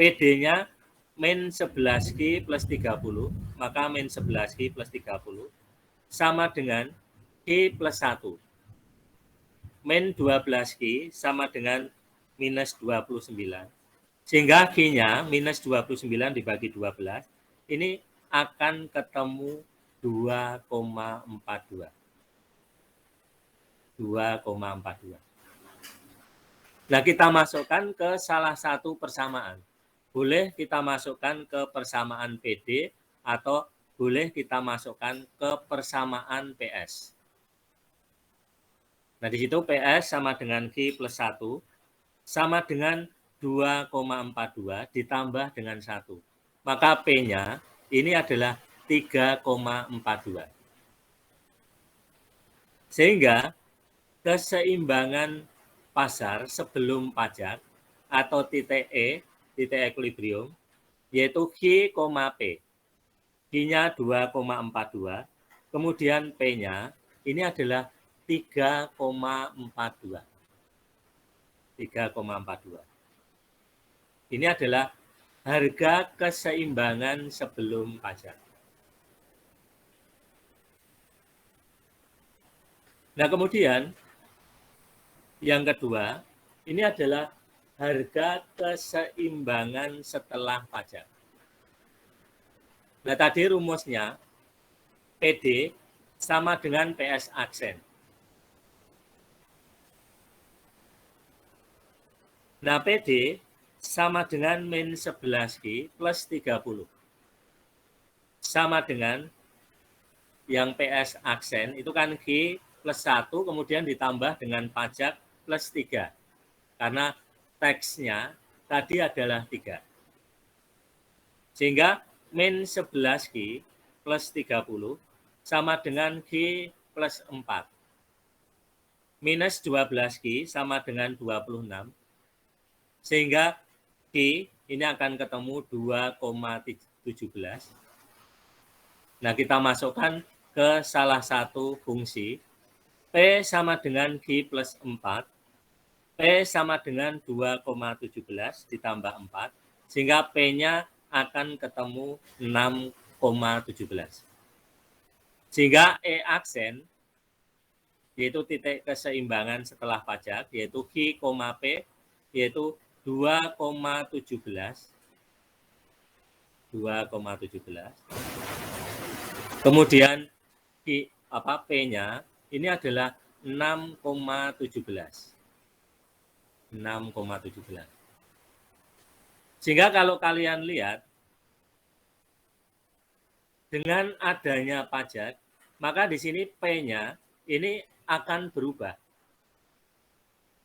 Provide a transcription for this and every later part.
PD-nya min 11Q plus 30, maka min 11Q plus 30 sama dengan Q plus 1. Min 12Q sama dengan minus 29. Sehingga Q-nya minus 29 dibagi 12, ini akan ketemu 2,42. 2,42. Nah, kita masukkan ke salah satu persamaan. Boleh kita masukkan ke persamaan PD atau boleh kita masukkan ke persamaan PS. Nah, di situ PS sama dengan Q plus 1 sama dengan 2,42 ditambah dengan 1. Maka P-nya ini adalah 3,42. Sehingga keseimbangan pasar sebelum pajak atau titik E, titik equilibrium, yaitu Q, P. Q-nya 2,42, kemudian P-nya ini adalah 3,42. 3,42. Ini adalah harga keseimbangan sebelum pajak. Nah, kemudian yang kedua, ini adalah harga keseimbangan setelah pajak. Nah, tadi rumusnya PD sama dengan PS aksen. Nah, PD sama dengan min 11Q plus 30. Sama dengan yang PS aksen, itu kan Q plus 1, kemudian ditambah dengan pajak plus 3. Karena teksnya tadi adalah 3. Sehingga min 11Q plus 30 sama dengan Q plus 4. Minus 12Q sama dengan 26. Sehingga Q ini akan ketemu 2,17. Nah, kita masukkan ke salah satu fungsi. P sama dengan Q plus 4. P sama dengan 2,17 ditambah 4. Sehingga P-nya akan ketemu 6,17. Sehingga E aksen, yaitu titik keseimbangan setelah pajak, yaitu Q, P, yaitu 2,17. Kemudian P-nya ini adalah 6,17. Sehingga kalau kalian lihat, dengan adanya pajak, maka di sini P-nya ini akan berubah.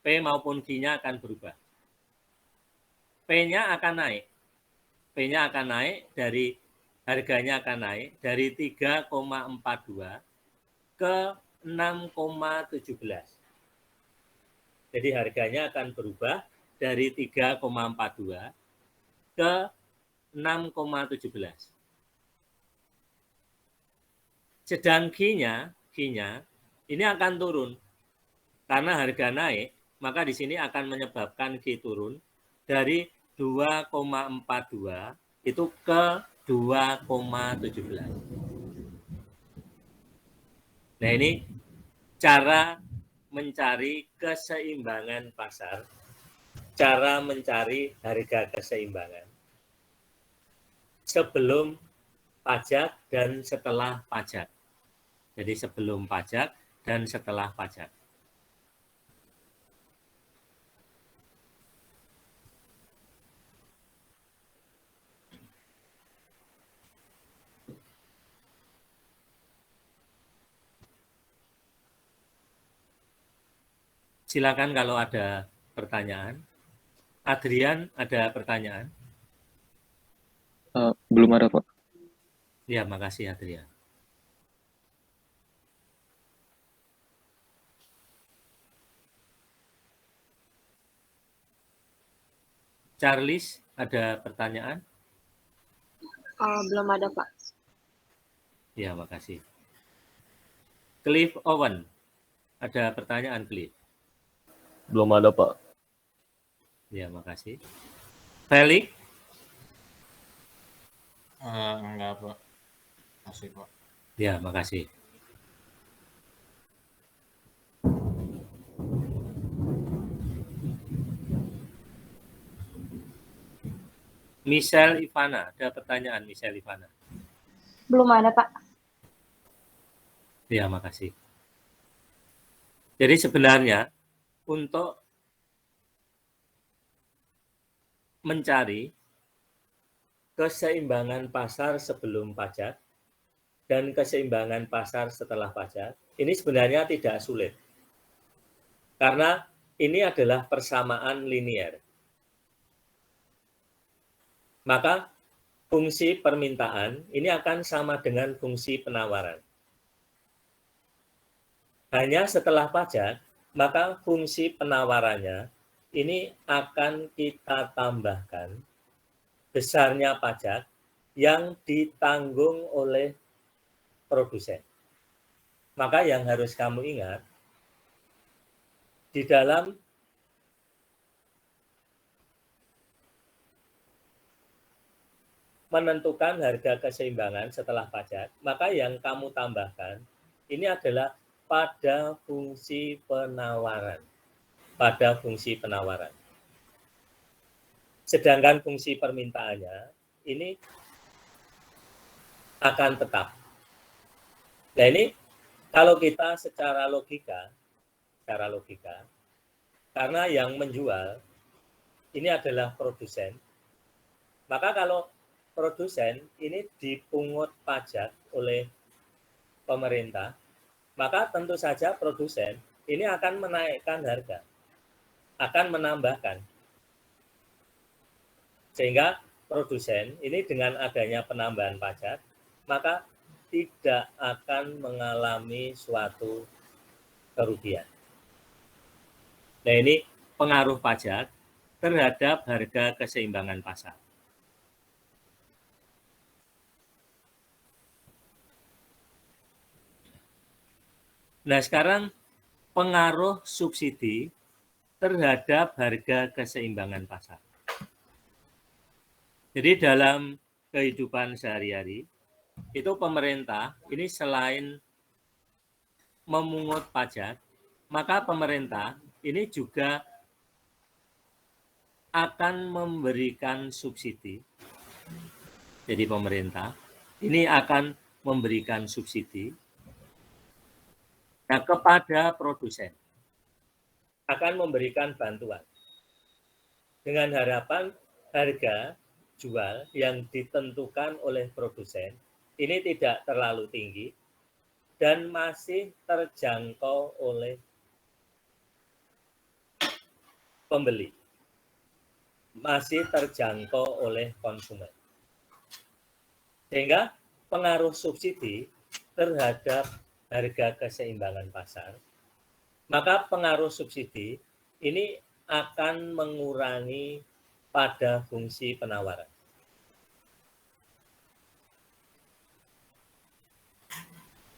P maupun Q-nya akan berubah. P-nya akan naik. P-nya akan naik dari, harganya akan naik dari 3,42 ke 6,17. Jadi harganya akan berubah dari 3,42 ke 6,17. Sedang Q-nya ini akan turun. Karena harga naik, maka di sini akan menyebabkan Q turun dari 2,42 itu ke 2,17. Nah, ini cara mencari keseimbangan pasar, cara mencari harga keseimbangan sebelum pajak dan setelah pajak. Jadi sebelum pajak dan setelah pajak. Silakan kalau ada pertanyaan. Adrian, ada pertanyaan? Belum ada, Pak. Ya, makasih Adrian. Charles, ada pertanyaan? Belum ada, Pak. Ya, makasih. Cliff Owen, ada pertanyaan, Cliff? Belum ada, Pak. Ya, makasih. Felix, Enggak, Pak. Makasih, Pak. Ya, makasih. Michelle Ivana, ada pertanyaan Michelle Ivana? Belum ada, Pak. Ya, makasih. Jadi sebenarnya untuk mencari keseimbangan pasar sebelum pajak dan keseimbangan pasar setelah pajak, ini sebenarnya tidak sulit. Karena ini adalah persamaan linier. Maka fungsi permintaan ini akan sama dengan fungsi penawaran. Hanya setelah pajak, maka fungsi penawarannya ini akan kita tambahkan besarnya pajak yang ditanggung oleh produsen. Maka yang harus kamu ingat, di dalam menentukan harga keseimbangan setelah pajak, maka yang kamu tambahkan ini adalah pada fungsi penawaran. Pada fungsi penawaran. Sedangkan fungsi permintaannya ini akan tetap. Nah ini kalau kita secara logika, karena yang menjual ini adalah produsen, maka kalau produsen ini dipungut pajak oleh pemerintah, maka tentu saja produsen ini akan menaikkan harga, akan menambahkan. Sehingga produsen ini dengan adanya penambahan pajak, maka tidak akan mengalami suatu kerugian. Nah ini pengaruh pajak terhadap harga keseimbangan pasar. Nah sekarang pengaruh subsidi terhadap harga keseimbangan pasar. Jadi dalam kehidupan sehari-hari, itu pemerintah ini selain memungut pajak, maka pemerintah ini juga akan memberikan subsidi. Jadi pemerintah ini akan memberikan subsidi kepada produsen, akan memberikan bantuan dengan harapan harga jual yang ditentukan oleh produsen ini tidak terlalu tinggi dan masih terjangkau oleh pembeli, masih terjangkau oleh konsumen. Sehingga pengaruh subsidi terhadap harga keseimbangan pasar, maka pengaruh subsidi ini akan mengurangi pada fungsi penawaran.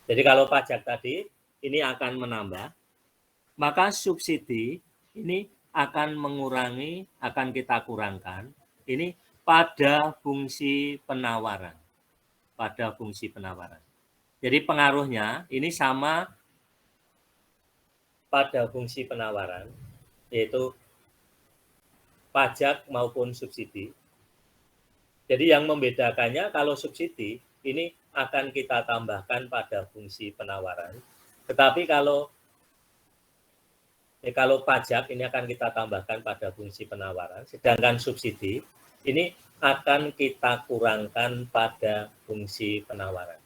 Jadi kalau pajak tadi ini akan menambah, maka subsidi ini akan mengurangi, akan kita kurangkan, ini pada fungsi penawaran. Pada fungsi penawaran. Jadi pengaruhnya ini sama pada fungsi penawaran, yaitu pajak maupun subsidi. Jadi yang membedakannya kalau subsidi ini akan kita tambahkan pada fungsi penawaran. Tetapi kalau pajak ini akan kita tambahkan pada fungsi penawaran, sedangkan subsidi ini akan kita kurangkan pada fungsi penawaran.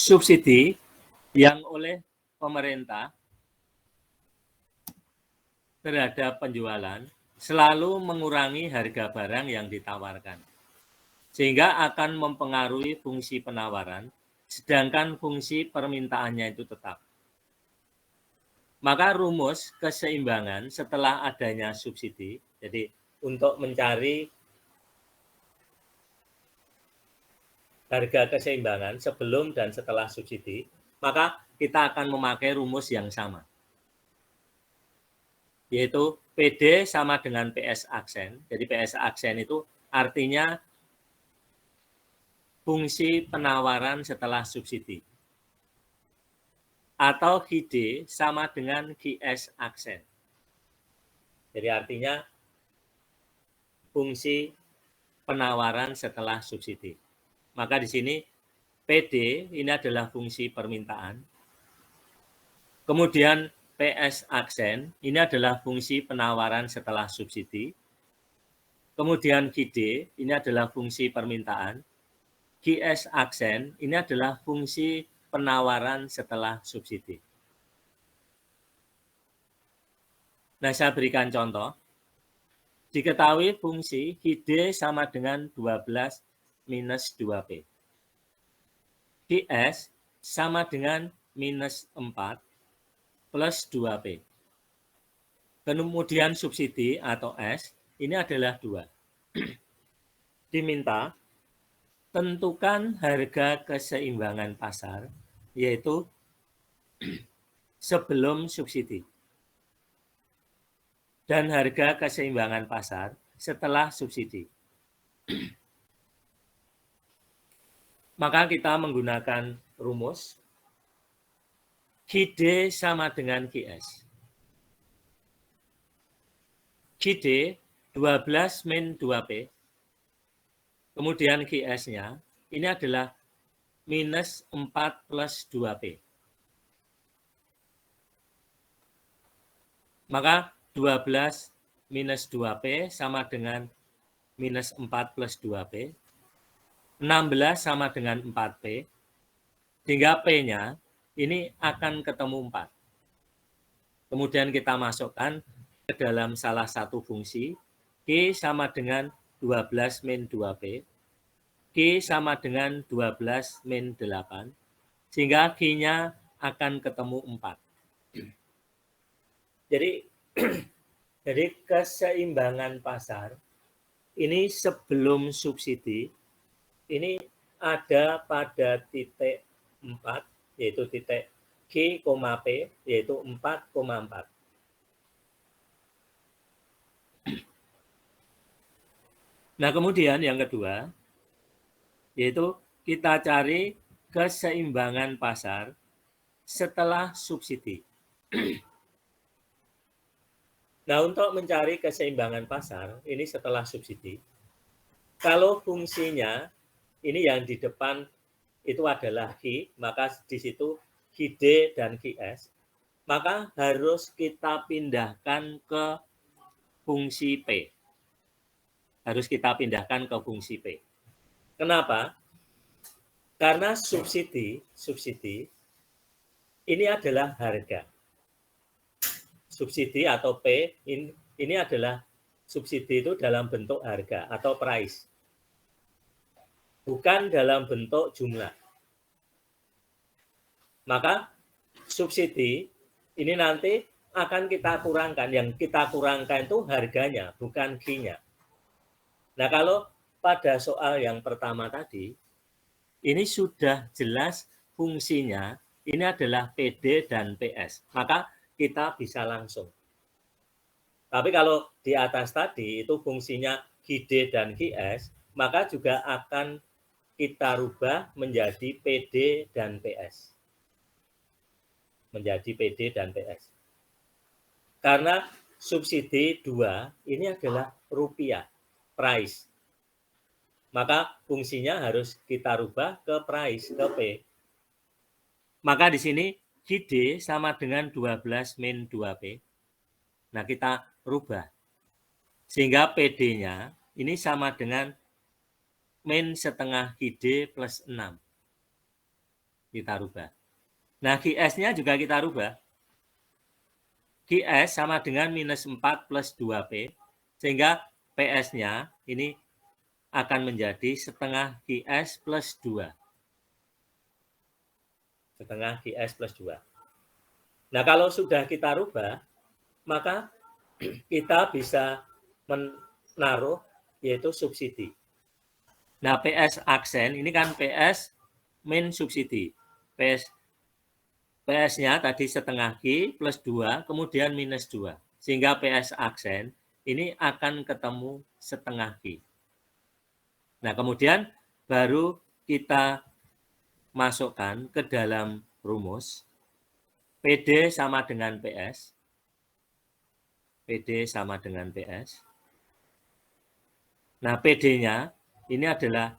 Subsidi yang oleh pemerintah terhadap penjualan selalu mengurangi harga barang yang ditawarkan, sehingga akan mempengaruhi fungsi penawaran, sedangkan fungsi permintaannya itu tetap. Maka rumus keseimbangan setelah adanya subsidi, jadi untuk mencari harga keseimbangan sebelum dan setelah subsidi, maka kita akan memakai rumus yang sama. yaitu PD sama dengan PS aksen. Jadi PS aksen itu artinya fungsi penawaran setelah subsidi. Atau QD sama dengan QS aksen. Jadi artinya fungsi penawaran setelah subsidi. Maka di sini PD ini adalah fungsi permintaan. Kemudian PS aksen ini adalah fungsi penawaran setelah subsidi. Kemudian QD ini adalah fungsi permintaan. QS aksen ini adalah fungsi penawaran setelah subsidi. Nah, saya berikan contoh. Diketahui fungsi QD sama dengan 12 minus 2P. QS sama dengan minus 4 plus 2P. Kemudian subsidi atau S ini adalah 2. Diminta tentukan harga keseimbangan pasar, yaitu sebelum subsidi. Dan harga keseimbangan pasar setelah subsidi. Maka kita menggunakan rumus QD sama dengan QS. QD 12 min 2P. Kemudian QS-nya ini adalah minus 4 plus 2P. Maka 12 minus 2P sama dengan minus 4 plus 2P. 16 sama dengan 4P. Sehingga P-nya ini akan ketemu 4. Kemudian kita masukkan ke dalam salah satu fungsi. Q sama dengan 12 min 2P. Q sama dengan 12 min 8. Sehingga Q-nya akan ketemu 4. Jadi keseimbangan pasar ini sebelum subsidi ini ada pada titik 4, yaitu titik Q, P, yaitu 4,4. Nah, kemudian yang kedua, yaitu kita cari keseimbangan pasar setelah subsidi. Nah, untuk mencari keseimbangan pasar, ini setelah subsidi, kalau fungsinya, ini yang di depan itu adalah Q, maka di situ QD dan QS, maka harus kita pindahkan ke fungsi P. Harus kita pindahkan ke fungsi P. Kenapa? Karena subsidi ini adalah harga. Subsidi atau P ini adalah subsidi itu dalam bentuk harga atau price. Bukan dalam bentuk jumlah. Maka subsidi ini nanti akan kita kurangkan. Yang kita kurangkan itu harganya, bukan Q-nya. Nah, kalau pada soal yang pertama tadi, ini sudah jelas fungsinya, ini adalah PD dan PS. Maka kita bisa langsung. Tapi kalau di atas tadi itu fungsinya QD dan QS, maka juga akan kita rubah menjadi PD dan PS. Menjadi PD dan PS. Karena subsidi 2 ini adalah rupiah, price. Maka fungsinya harus kita rubah ke price, ke P. Maka di sini QD sama dengan 12 min 2P. Nah, kita rubah. Sehingga PD-nya ini sama dengan min setengah QD plus 6. Kita rubah. Nah, QS-nya juga kita rubah. QS sama dengan minus 4 plus 2P. Sehingga PS-nya ini akan menjadi setengah QS plus 2. Setengah QS plus 2. Nah, kalau sudah kita rubah, maka kita bisa menaruh yaitu subsidi. Nah, PS aksen ini kan PS min subsidi. PS-nya tadi setengah Q plus 2, kemudian minus 2. sehingga PS aksen ini akan ketemu setengah Q. Nah, kemudian baru kita masukkan ke dalam rumus PD sama dengan PS. PD sama dengan PS. Nah, PD-nya ini adalah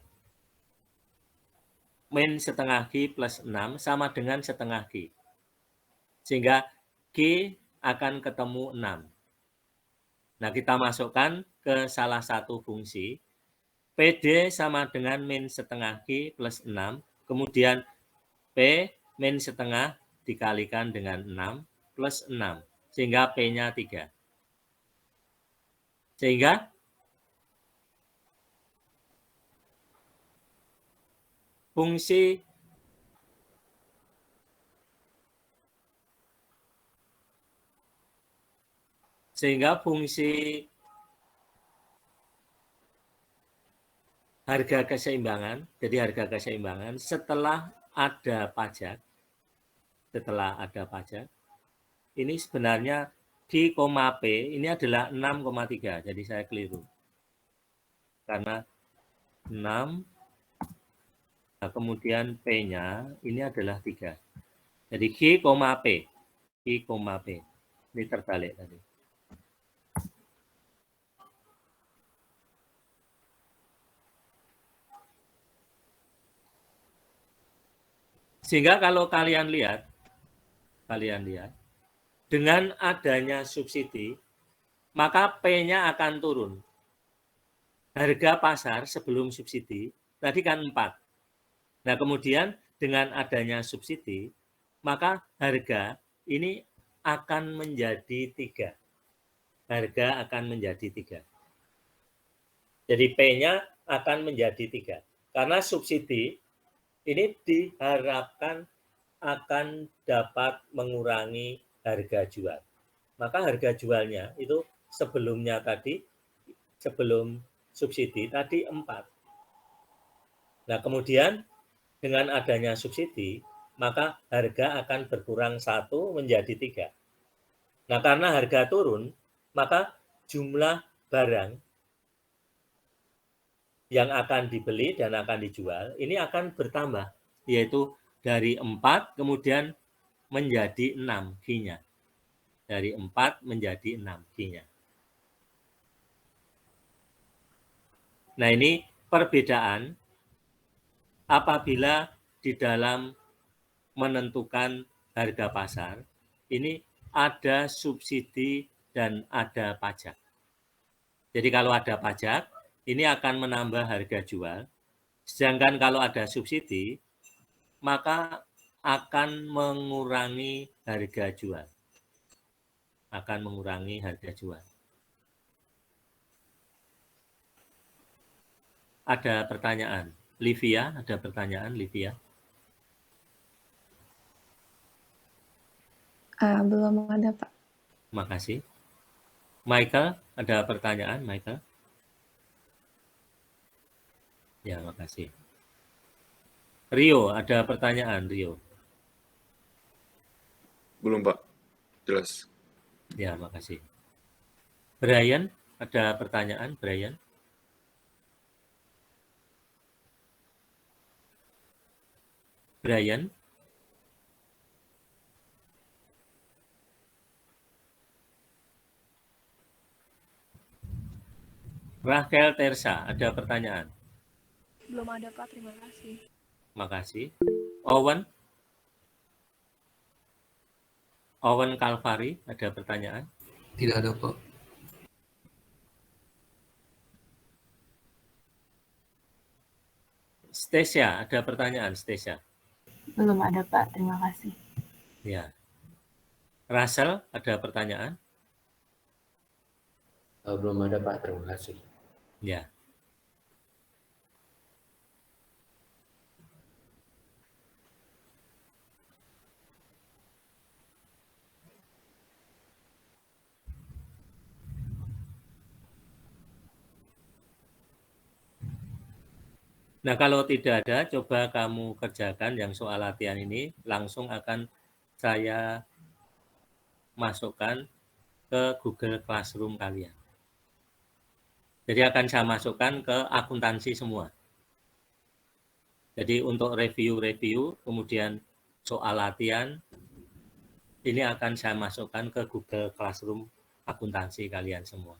min setengah Q plus 6 sama dengan setengah Q. Sehingga Q akan ketemu 6. Nah, kita masukkan ke salah satu fungsi. PD sama dengan min setengah Q plus 6. Kemudian P min setengah dikalikan dengan 6 plus 6. Sehingga P-nya 3. Sehingga fungsi harga keseimbangan, jadi harga keseimbangan setelah ada pajak, ini sebenarnya Q, P ini adalah 6,3, jadi saya keliru. Karena 6, nah kemudian P-nya ini adalah 3. Jadi Q, P. Ini terbalik tadi. Sehingga kalau kalian lihat, dengan adanya subsidi, maka P-nya akan turun. Harga pasar sebelum subsidi, tadi kan 4. Nah, kemudian dengan adanya subsidi, maka harga ini akan menjadi 3. Harga akan menjadi 3. Jadi P-nya akan menjadi 3. Karena subsidi ini diharapkan akan dapat mengurangi harga jual. Maka harga jualnya itu sebelumnya tadi, sebelum subsidi tadi 4. Nah, kemudian dengan adanya subsidi, maka harga akan berkurang 1 menjadi 3. Nah, karena harga turun, maka jumlah barang yang akan dibeli dan akan dijual, ini akan bertambah, yaitu dari 4 kemudian menjadi 6 Q-nya. Dari 4 menjadi 6 Q-nya. Nah, ini perbedaan apabila di dalam menentukan harga pasar, ini ada subsidi dan ada pajak. Jadi kalau ada pajak, ini akan menambah harga jual. Sedangkan kalau ada subsidi, maka akan mengurangi harga jual. Akan mengurangi harga jual. Ada pertanyaan? Livia, ada pertanyaan, Livia? Belum ada, Pak. Makasih. Michael, ada pertanyaan, Michael? Ya, makasih. Rio, ada pertanyaan, Rio? Belum, Pak. Jelas. Ya, makasih. Brian, ada pertanyaan, Brian? Brian? Rachel Tersa, ada pertanyaan? Belum ada, Pak. Terima kasih. Makasih. Owen? Owen Kalvari, ada pertanyaan? Tidak ada, Pak. Stasia, ada pertanyaan, Stasia? Belum ada, Pak. Terima kasih. Ya. Russell, ada pertanyaan? Belum ada, Pak. Terima kasih. Ya. Nah, kalau tidak ada, coba kamu kerjakan yang soal latihan ini, langsung akan saya masukkan ke Google Classroom kalian. Jadi akan saya masukkan ke akuntansi semua. Jadi untuk review, kemudian soal latihan, ini akan saya masukkan ke Google Classroom akuntansi kalian semua.